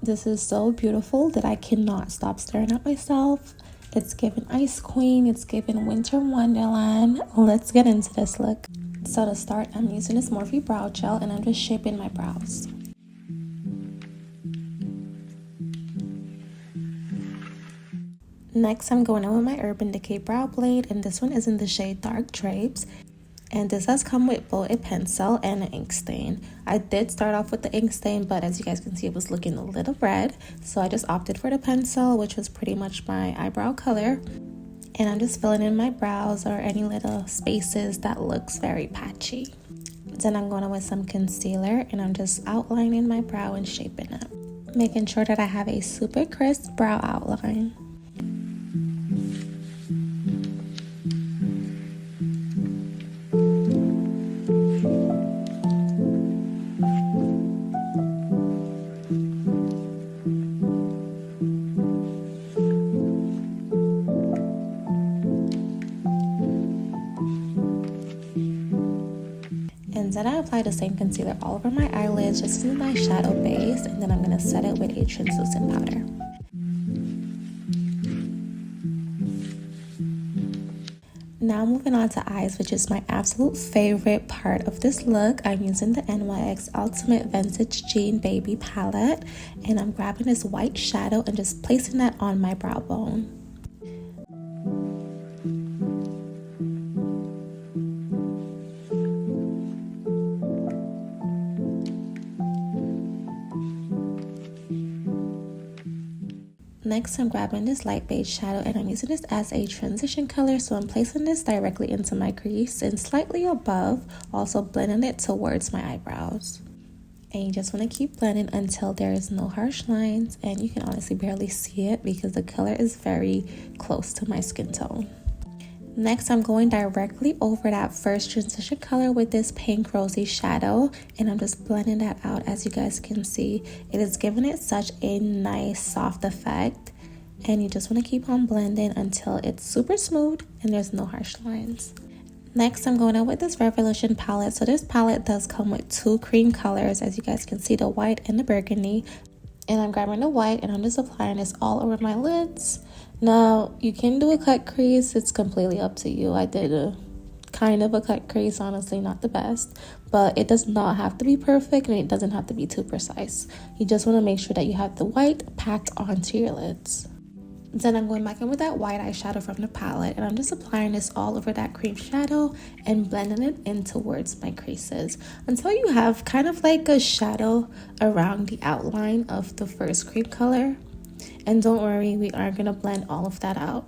This is so beautiful that I cannot stop staring at myself. It's given Ice Queen, it's given Winter Wonderland. Let's get into this look. So to start, I'm using this Morphe brow gel and I'm just shaping my brows. Next, I'm going in with my Urban Decay brow blade, and this one is in the shade Dark Drapes. And this has come with both a pencil and an ink stain. I did start off with the ink stain, but as you guys can see, it was looking a little red. So I just opted for the pencil, which was pretty much my eyebrow color. And I'm just filling in my brows or any little spaces that looks very patchy. Then I'm going in with some concealer and I'm just outlining my brow and shaping it, making sure that I have a super crisp brow outline. And then I apply the same concealer all over my eyelids, just using my shadow base, and then I'm going to set it with a translucent powder. Now moving on to eyes, which is my absolute favorite part of this look. I'm using the NYX Ultimate Vintage Jean Baby palette, and I'm grabbing this white shadow and just placing that on my brow bone. Next, I'm grabbing this light beige shadow and I'm using this as a transition color. So I'm placing this directly into my crease and slightly above, also blending it towards my eyebrows. And you just want to keep blending until there is no harsh lines, and you can honestly barely see it because the color is very close to my skin tone. Next, I'm going directly over that first transition color with this pink rosy shadow, and I'm just blending that out. As you guys can see, it is giving it such a nice soft effect, and you just want to keep on blending until it's super smooth and there's no harsh lines. Next, I'm going out with this Revolution palette. So this palette does come with two cream colors, as you guys can see, the white and the burgundy. And I'm grabbing the white and I'm just applying this all over my lids. Now, you can do a cut crease, it's completely up to you. I did a kind of a cut crease, honestly, not the best, but it does not have to be perfect and it doesn't have to be too precise. You just want to make sure that you have the white packed onto your lids. Then I'm going back in with that white eyeshadow from the palette, and I'm just applying this all over that cream shadow and blending it in towards my creases until you have kind of like a shadow around the outline of the first cream color. And don't worry, we are going to blend all of that out.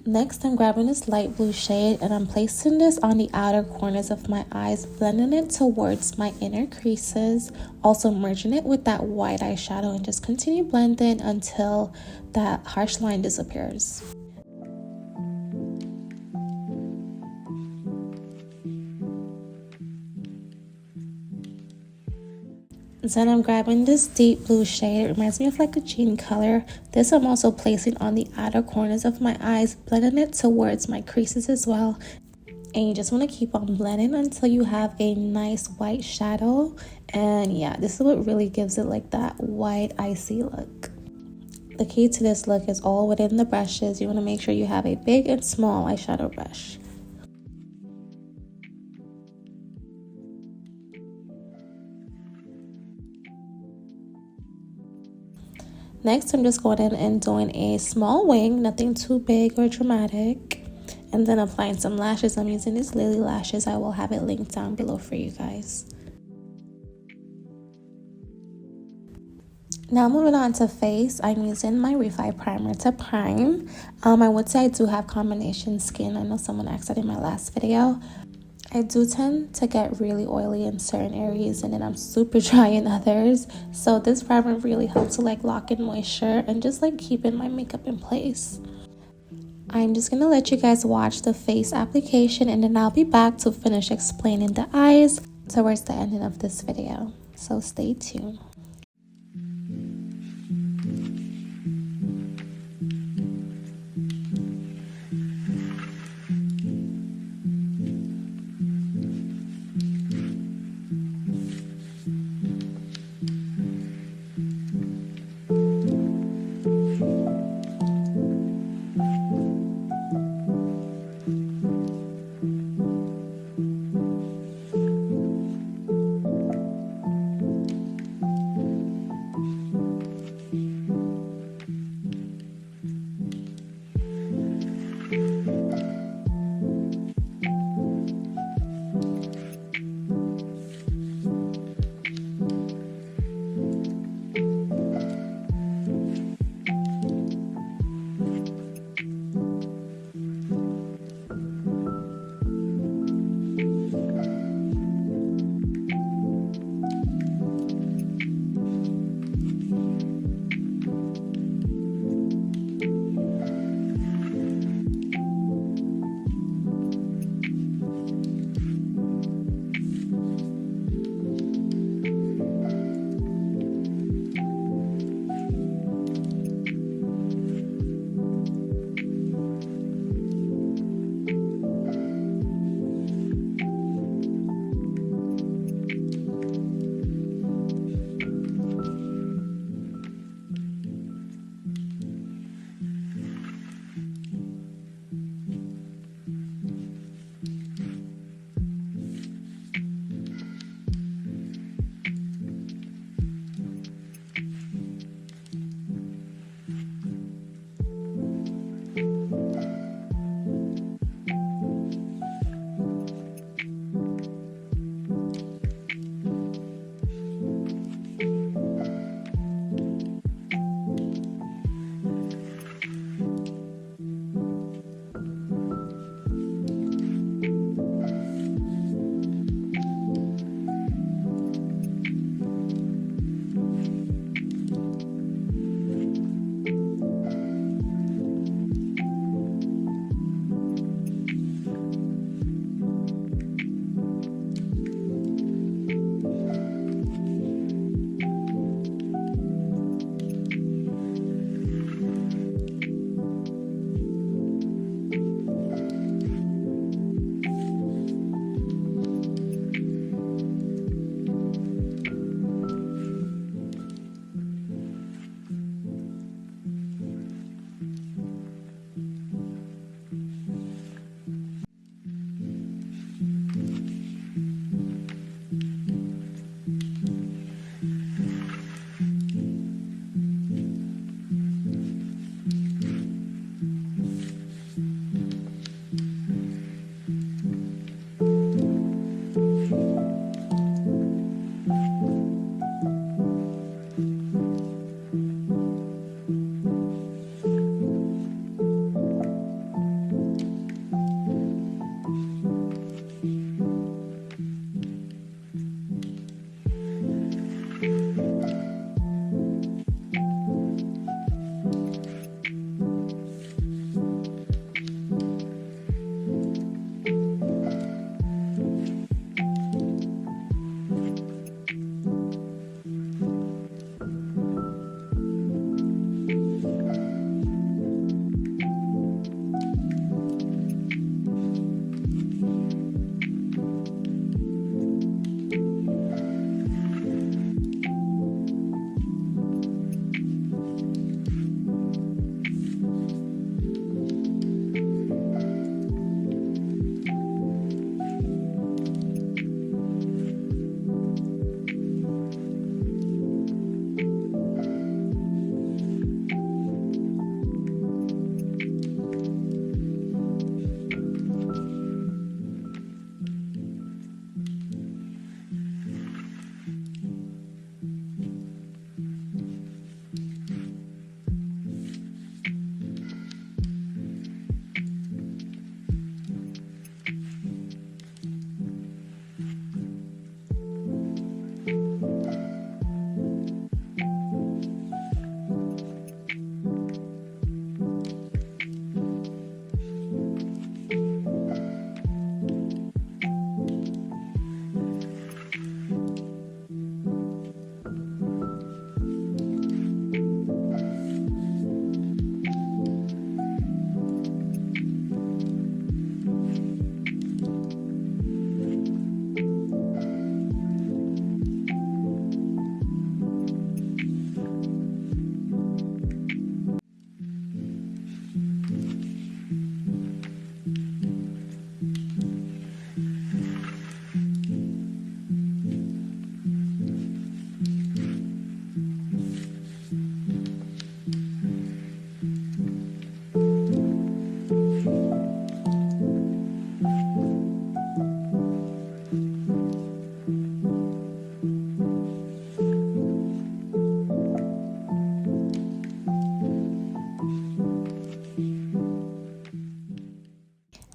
Next, I'm grabbing this light blue shade and I'm placing this on the outer corners of my eyes, blending it towards my inner creases, also merging it with that white eyeshadow, and just continue blending until that harsh line disappears. Then I'm grabbing this deep blue shade. It reminds me of like a jean color. This I'm also placing on the outer corners of my eyes, blending it towards my creases as well. And you just want to keep on blending until you have a nice white shadow. And yeah, this is what really gives it like that white icy look. The key to this look is all within the brushes. You want to make sure you have a big and small eyeshadow brush. Next, I'm just going in and doing a small wing, nothing too big or dramatic. And then applying some lashes. I'm using these Lily lashes. I will have it linked down below for you guys. Now moving on to face, I'm using my Refi Primer to prime. I would say I do have combination skin. I know someone asked that in my last video. I do tend to get really oily in certain areas and then I'm super dry in others. So this primer really helps to like lock in moisture and just like keeping my makeup in place. I'm just gonna let you guys watch the face application and then I'll be back to finish explaining the eyes towards the ending of this video. So stay tuned.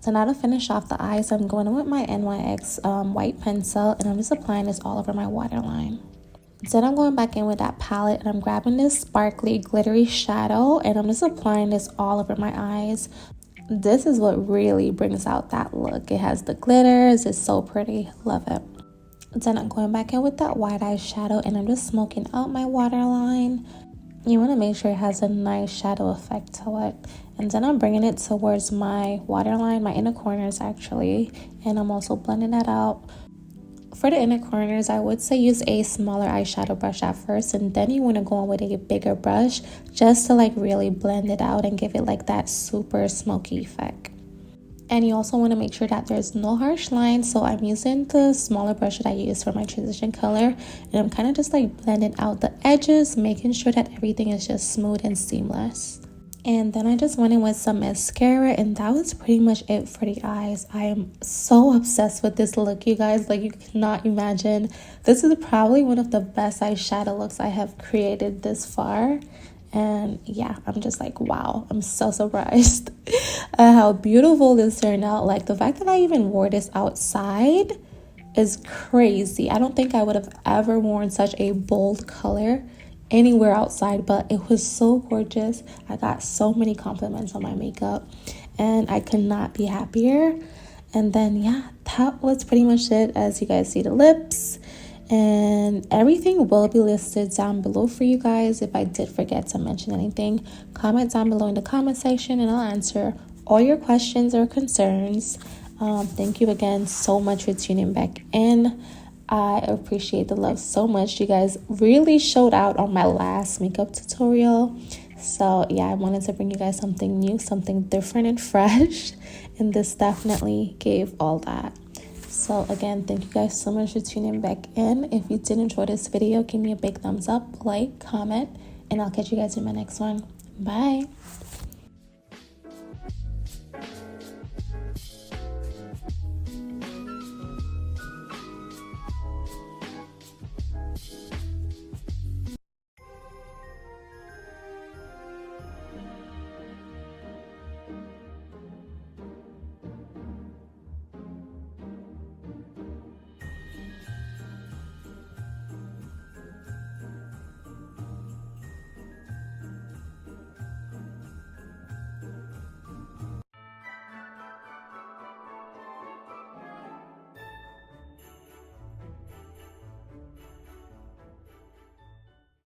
So now to finish off the eyes, I'm going in with my NYX white pencil, and I'm just applying this all over my waterline. Then I'm going back in with that palette, and I'm grabbing this sparkly glittery shadow, and I'm just applying this all over my eyes. This is what really brings out that look. It has the glitters, it's so pretty, love it. Then I'm going back in with that white eyeshadow, and I'm just smoking out my waterline. You want to make sure it has a nice shadow effect to it. And then I'm bringing it towards my waterline, my inner corners actually, and I'm also blending that out. For the inner corners, I would say use a smaller eyeshadow brush at first, and then you want to go in with a bigger brush just to like really blend it out and give it like that super smoky effect. And you also want to make sure that there's no harsh lines, so I'm using the smaller brush that I use for my transition color, and I'm kind of just like blending out the edges, making sure that everything is just smooth and seamless. And then I just went in with some mascara, and that was pretty much it for the eyes. I am so obsessed with this look, you guys. Like, you cannot imagine. This is probably one of the best eyeshadow looks I have created this far. And yeah, I'm just like, wow, I'm so surprised at how beautiful this turned out. Like, the fact that I even wore this outside is crazy. I don't think I would have ever worn such a bold color anywhere outside, but it was so gorgeous. I got so many compliments on my makeup, and I could not be happier. And then yeah, that was pretty much it. As you guys see, the lips and everything will be listed down below for you guys. If I did forget to mention anything, comment down below in the comment section, and I'll answer all your questions or concerns. Thank you again so much for tuning back in. I appreciate the love so much. You guys really showed out on my last makeup tutorial. So yeah, I wanted to bring you guys something new, something different and fresh. And this definitely gave all that. So again, thank you guys so much for tuning back in. If you did enjoy this video, give me a big thumbs up, like, comment, and I'll catch you guys in my next one. Bye.